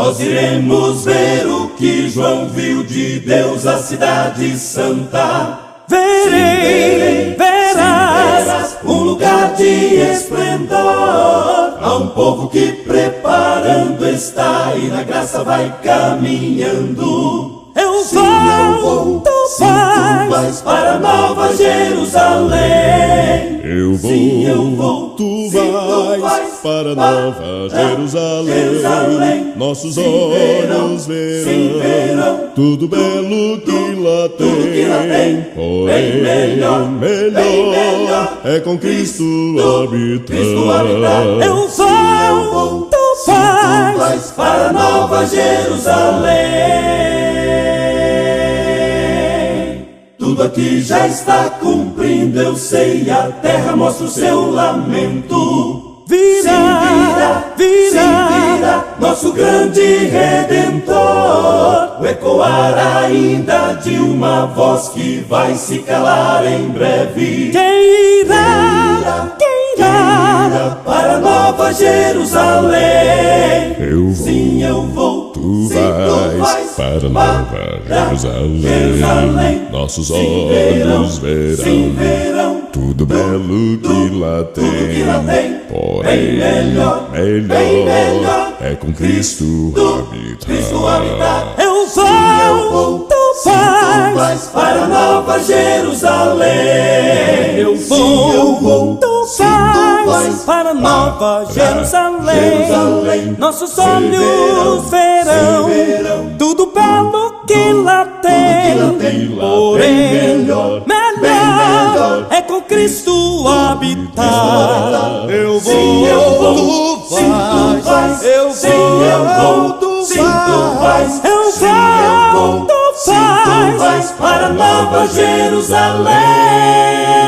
nós iremos ver o que João viu de Deus, a cidade santa. Verei, verás um lugar de esplendor. Há um povo que preparando está e na graça vai caminhando. Eu Sim, vou, tu vais para Nova Jerusalém. Eu vou, sim, eu vou, tu sim, vais para Nova Jerusalém. Nossos olhos verão tudo belo que lá tem. Porém, melhor é com Cristo habitar. Eu vou, tu vais para Nova Jerusalém. Tudo aqui já está cumprindo, eu sei, a terra mostra o seu lamento. Virá, nosso grande Redentor. O ecoar ainda de uma voz que vai se calar em breve. Quem irá para Nova Jerusalém? Eu vou, sim, eu vou, tu vais para Nova Jerusalém. Nossos olhos verão tudo belo que lá tem. Porém, melhor é com Cristo habitar. Eu vou, tu vais para Nova Jerusalém. Eu vou, tu vais para Nova Jerusalém. Nossos olhos verão tudo belo que lá tem. Porém, melhor é com Cristo habitar. Eu vou, tu vais. Eu vou, tu vais. Eu vou, tu vais para Nova Jerusalém.